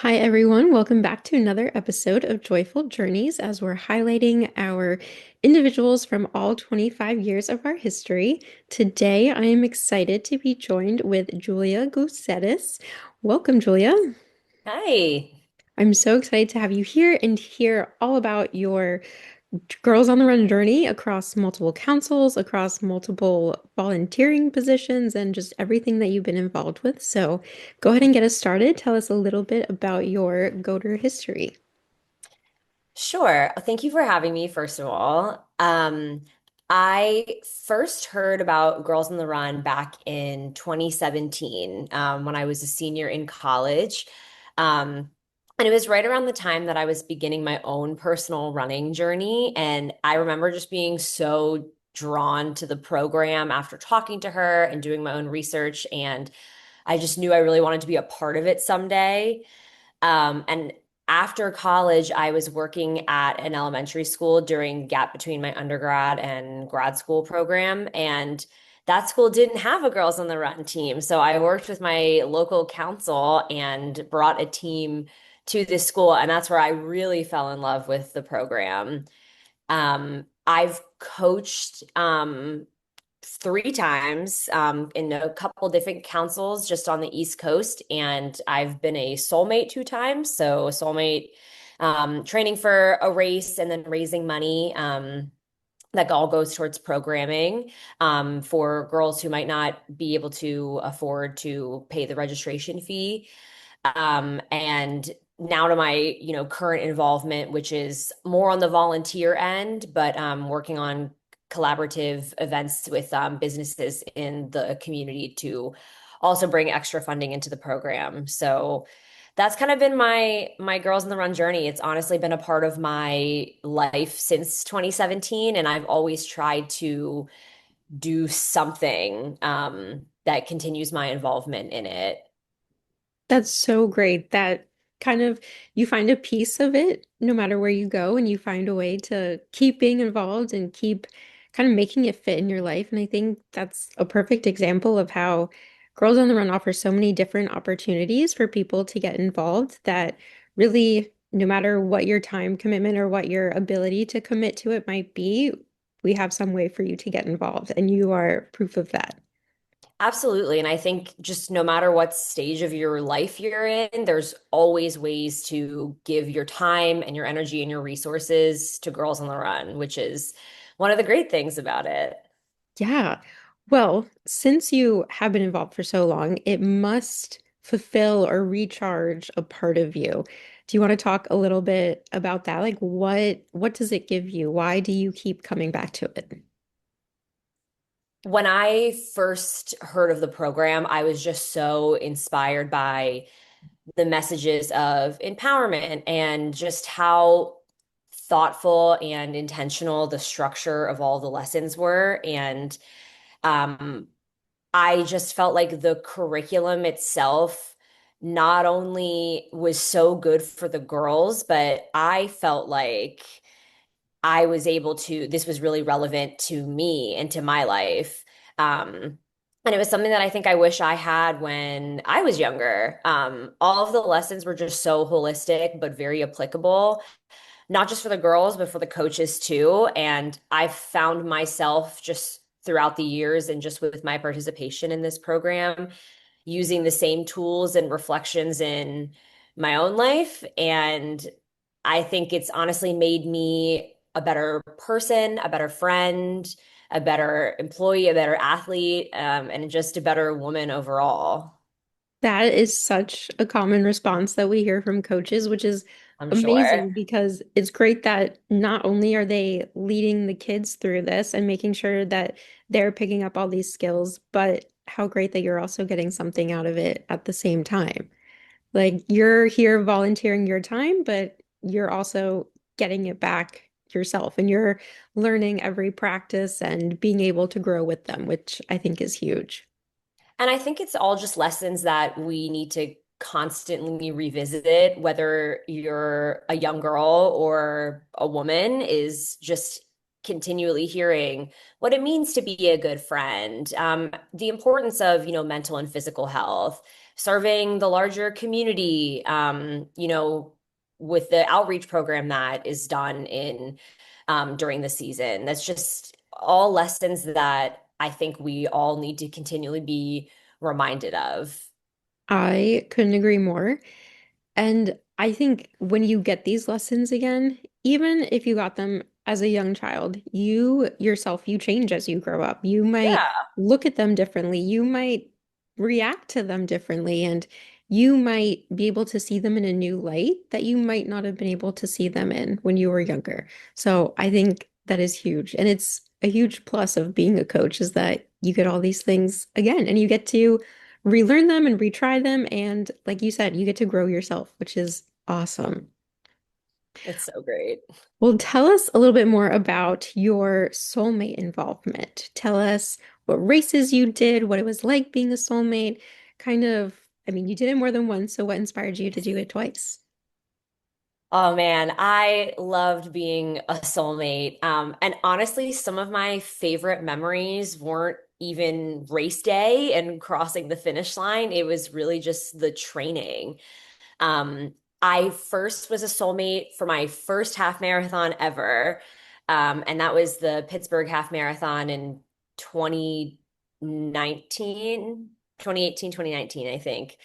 Hi, everyone. Welcome back to another episode of Joyful Journeys as we're highlighting our individuals from all 25 years of our history. Today, I am excited to be joined with Julia Goussetis. Welcome, Julia. Hi. I'm so excited to have you here and hear all about your Girls on the Run journey across multiple councils, across multiple volunteering positions, and just everything that you've been involved with. So go ahead and get us started. Tell us a little bit about your GOTR history. Sure. Thank you for having me, first of all. I first heard about Girls on the Run back in 2017, when I was a senior in college. And it was right around the time that I was beginning my own personal running journey. And I remember just being so drawn to the program after talking to her and doing my own research. And I just knew I really wanted to be a part of it someday. And after college, I was working at an elementary school during the gap between my undergrad and grad school program. And that school didn't have a Girls on the Run team. So I worked with my local council and brought a team to this school. And that's where I really fell in love with the program. I've coached three times in a couple different councils just on the East Coast, and I've been a SoleMate two times. So SoleMate training for a race and then raising money. That all goes towards programming for girls who might not be able to afford to pay the registration fee. And now to my, current involvement, which is more on the volunteer end, but working on collaborative events with businesses in the community to also bring extra funding into the program. So that's kind of been my Girls in the Run journey. It's honestly been a part of my life since 2017, and I've always tried to do something that continues my involvement in it. That's so great that kind of you find a piece of it no matter where you go, and you find a way to keep being involved and keep kind of making it fit in your life. And I think that's a perfect example of how Girls on the Run offers so many different opportunities for people to get involved that really, no matter what your time commitment or what your ability to commit to it might be, we have some way for you to get involved, and you are proof of that. Absolutely. And I think just no matter what stage of your life you're in, there's always ways to give your time and your energy and your resources to Girls on the Run, which is one of the great things about it. Yeah. Well, since you have been involved for so long, it must fulfill or recharge a part of you. Do you want to talk a little bit about that? Like what does it give you? Why do you keep coming back to it? When I first heard of the program, I was just so inspired by the messages of empowerment and just how thoughtful and intentional the structure of all the lessons were. And um, I just felt like the curriculum itself not only was so good for the girls, but I felt like I was able to, this was really relevant to me and to my life. And it was something that I think I wish I had when I was younger. All of the lessons were just so holistic, but very applicable, not just for the girls, but for the coaches too. And I found myself just throughout the years and just with my participation in this program, using the same tools and reflections in my own life. And I think it's honestly made me a better person, a better friend, a better employee, a better athlete, and just a better woman overall. That is such a common response that we hear from coaches, which is I'm sure. amazing because it's great that not only are they leading the kids through this and making sure that they're picking up all these skills, but how great that you're also getting something out of it at the same time. Like you're here volunteering your time, but you're also getting it back yourself and you're learning every practice and being able to grow with them, which I think is huge. And I think it's all just lessons that we need to constantly revisit, whether you're a young girl or a woman, is just continually hearing what it means to be a good friend, the importance of, mental and physical health, serving the larger community, with the outreach program that is done in during the season. That's just all lessons that I think we all need to continually be reminded of. I couldn't agree more. And I think when you get these lessons again, even if you got them as a young child, you yourself, you change as you grow up. You might Yeah. look at them differently. You might react to them differently. And you might be able to see them in a new light that you might not have been able to see them in when you were younger. So I think that is huge. And it's a huge plus of being a coach is that you get all these things again and you get to relearn them and retry them. And like you said, you get to grow yourself, which is awesome. It's so great. Well, tell us a little bit more about your soulmate involvement. Tell us what races you did, what it was like being a soulmate. Kind of, I mean, you did it more than once, so what inspired you to do it twice? Oh man, I loved being a soulmate. And honestly, some of my favorite memories weren't even race day and crossing the finish line. It was really just the training. Um, I first was a soulmate for my first half marathon ever. And that was the Pittsburgh Half Marathon in 2019, 2018, 2019, I think.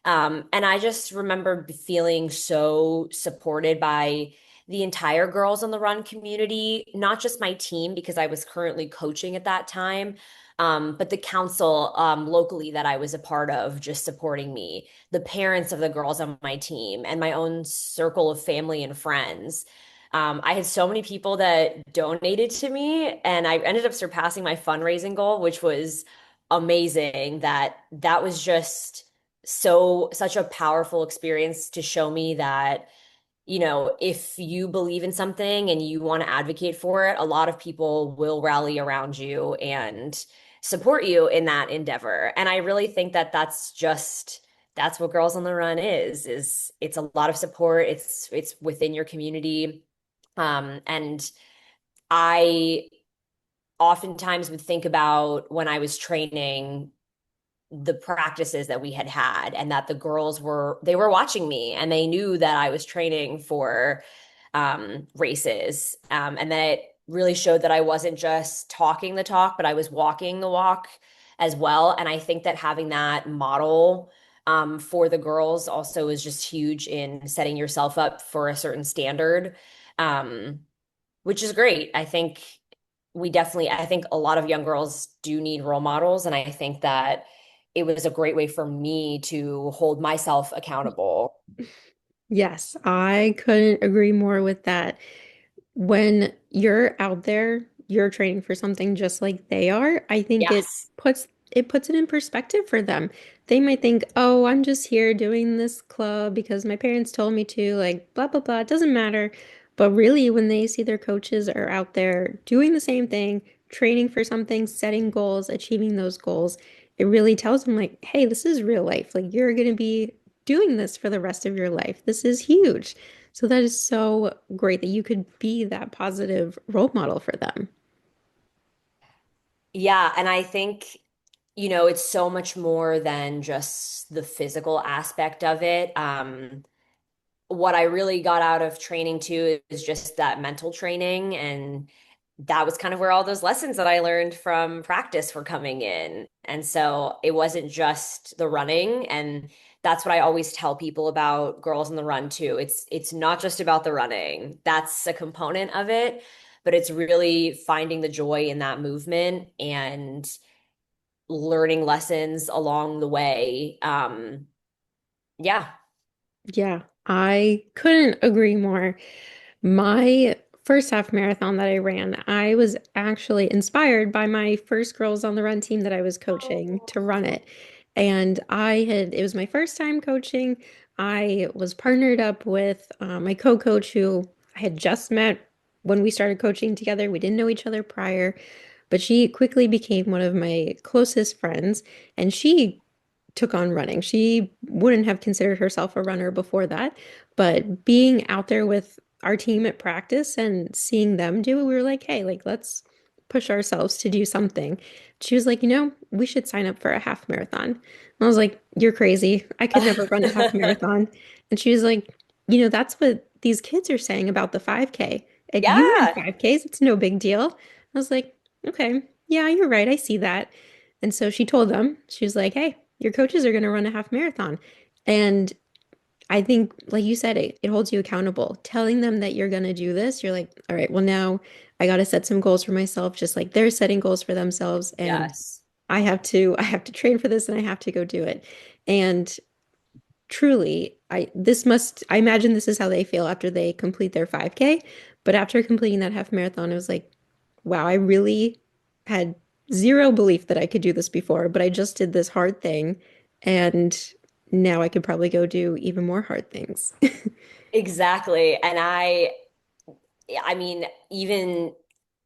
And I just remember feeling so supported by the entire Girls on the Run community, not just my team, because I was currently coaching at that time, but the council locally that I was a part of just supporting me, the parents of the girls on my team, and my own circle of family and friends. I had so many people that donated to me, and I ended up surpassing my fundraising goal, which was amazing. That was just such a powerful experience to show me that, if you believe in something and you want to advocate for it, a lot of people will rally around you and support you in that endeavor. And I really think that that's what Girls on the Run is it's a lot of support. It's within your community. And I oftentimes would think about when I was training the practices that we had had, and that the girls were watching me and they knew that I was training for races, and that it really showed that I wasn't just talking the talk, but I was walking the walk as well. And I think that having that model for the girls also is just huge in setting yourself up for a certain standard, um, which is great. I think a lot of young girls do need role models. And I think that it was a great way for me to hold myself accountable. Yes, I couldn't agree more with that. When you're out there, you're training for something just like they are. I think Yes. it puts it in perspective for them. They might think, "Oh, I'm just here doing this club because my parents told me to, like blah blah blah, it doesn't matter." But really, when they see their coaches are out there doing the same thing, training for something, setting goals, achieving those goals, it really tells them like, "Hey, this is real life. Like you're going to be doing this for the rest of your life. This is huge." So that is so great that you could be that positive role model for them. Yeah. And I think, it's so much more than just the physical aspect of it. What I really got out of training too is just that mental training. And that was kind of where all those lessons that I learned from practice were coming in. And so it wasn't just the running. And that's what I always tell people about Girls on the Run too. It's not just about the running. That's a component of it, but it's really finding the joy in that movement and learning lessons along the way. Yeah. Yeah, I couldn't agree more. My first half marathon that I ran, I was actually inspired by my first Girls on the Run team that I was coaching to run it. And it was my first time coaching. I was partnered up with my co-coach who I had just met when we started coaching together. We didn't know each other prior, but she quickly became one of my closest friends. And she took on running. She wouldn't have considered herself a runner before that, but being out there with our team at practice and seeing them do it, we were like, hey, like let's push ourselves to do something. She was like, we should sign up for a half marathon. And I was like, you're crazy. I could never run a half marathon. And she was like, that's what these kids are saying about the 5K. And you run Yeah. 5Ks, it's no big deal. I was like, okay, yeah, you're right. I see that. And so she told them, she was like, hey, your coaches are going to run a half marathon. And I think, like you said, it holds you accountable. Telling them that you're going to do this, you're like, all right, well, now I got to set some goals for myself, just like they're setting goals for themselves. And Yes. I have to train for this and I have to go do it. And truly, I imagine this is how they feel after they complete their 5K. But after completing that half marathon, it was like, wow, I really had zero belief that I could do this before, but I just did this hard thing. And now I could probably go do even more hard things. Exactly. And I mean, even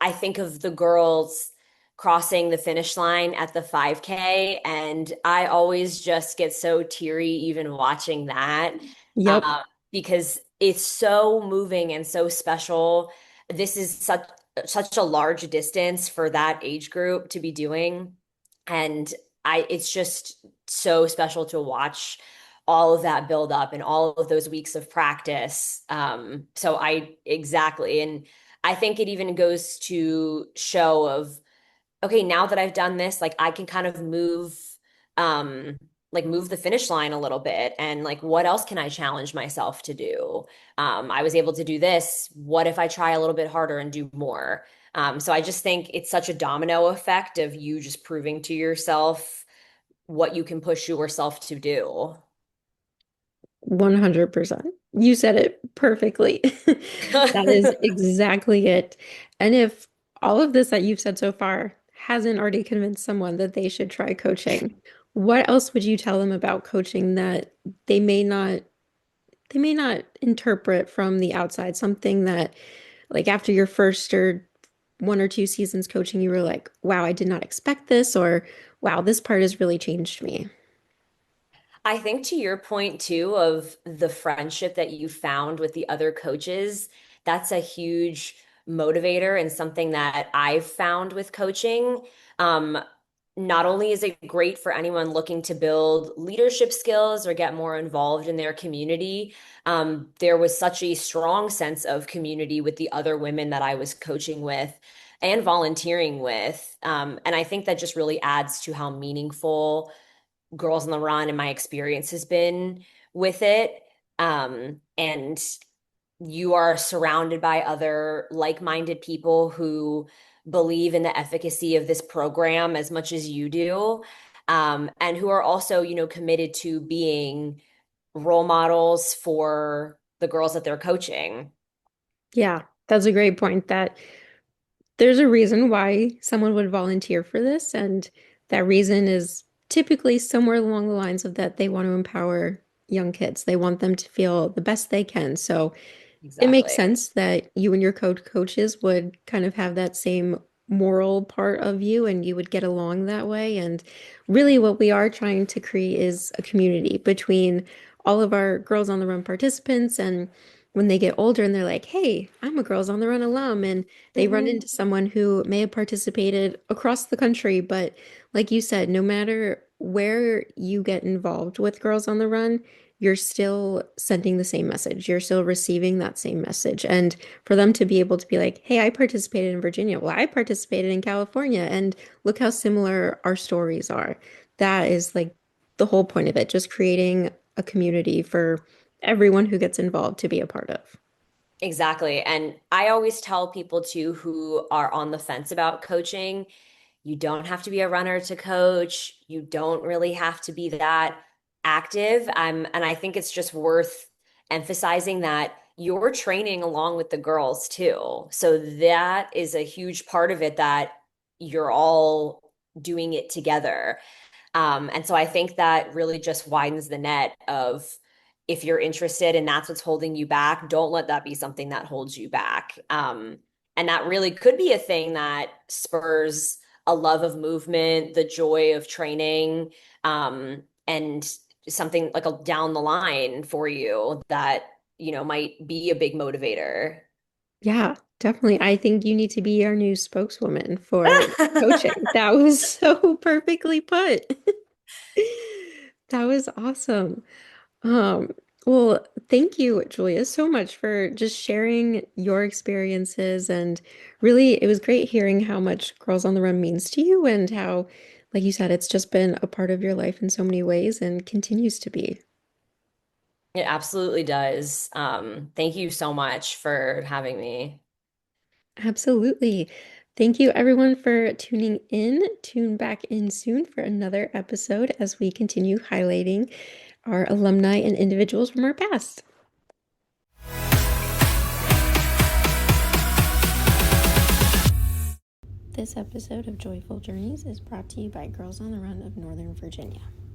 I think of the girls crossing the finish line at the 5K, and I always just get so teary even watching that, Yep. uh, because it's so moving and so special. This is such a large distance for that age group to be doing, and it's just so special to watch all of that build up and all of those weeks of practice. So I exactly, and I think it even goes to show of, okay, now that I've done this, like I can kind of um, move the finish line a little bit, and like what else can I challenge myself to do? I was able to do this. What if I try a little bit harder and do more? So I just think it's such a domino effect of you just proving to yourself what you can push yourself to do. 100%. You said it perfectly. That is exactly it. And if all of this that you've said so far hasn't already convinced someone that they should try coaching, what else would you tell them about coaching that they may not they may not interpret from the outside? Something that like after your first or one or two seasons coaching, you were like, wow, I did not expect this, or wow, this part has really changed me. I think to your point too of the friendship that you found with the other coaches, that's a huge motivator and something that I've found with coaching. Um, Not only is it great for anyone looking to build leadership skills or get more involved in their community, there was such a strong sense of community with the other women that I was coaching with and volunteering with. And I think that just really adds to how meaningful Girls on the Run and my experience has been with it. And you are surrounded by other like-minded people who believe in the efficacy of this program as much as you do, and who are also, committed to being role models for the girls that they're coaching. Yeah, that's a great point. That there's a reason why someone would volunteer for this, and that reason is typically somewhere along the lines of that they want to empower young kids. They want them to feel the best they can. So it makes Exactly. sense that you and your coaches would kind of have that same moral part of you and you would get along that way. And really, what we are trying to create is a community between all of our Girls on the Run participants. And when they get older and they're like, hey, I'm a Girls on the Run alum, and they run Mhm. into someone who may have participated across the country, but like you said, no matter where you get involved with Girls on the Run, you're still sending the same message. You're still receiving that same message. And for them to be able to be like, hey, I participated in Virginia. Well, I participated in California. And look how similar our stories are. That is like the whole point of it, just creating a community for everyone who gets involved to be a part of. Exactly. And I always tell people too who are on the fence about coaching, you don't have to be a runner to coach. You don't really have to be that active. And I think it's just worth emphasizing that you're training along with the girls too. So that is a huge part of it, that you're all doing it together. And so I think that really just widens the net of, if you're interested and that's what's holding you back, don't let that be something that holds you back. And that really could be a thing that spurs a love of movement, the joy of training, and something like a down the line for you that might be a big motivator. Yeah, definitely. I think you need to be our new spokeswoman for coaching. That was so perfectly put. That was awesome. Um, well, thank you, Julia, so much for just sharing your experiences. And really, it was great hearing how much Girls on the Run means to you and how, like you said, it's just been a part of your life in so many ways and continues to be. It absolutely does. Thank you so much for having me. Absolutely. Thank you, everyone, for tuning in. Tune back in soon for another episode as we continue highlighting our alumni and individuals from our past. This episode of Joyful Journeys is brought to you by Girls on the Run of Northern Virginia.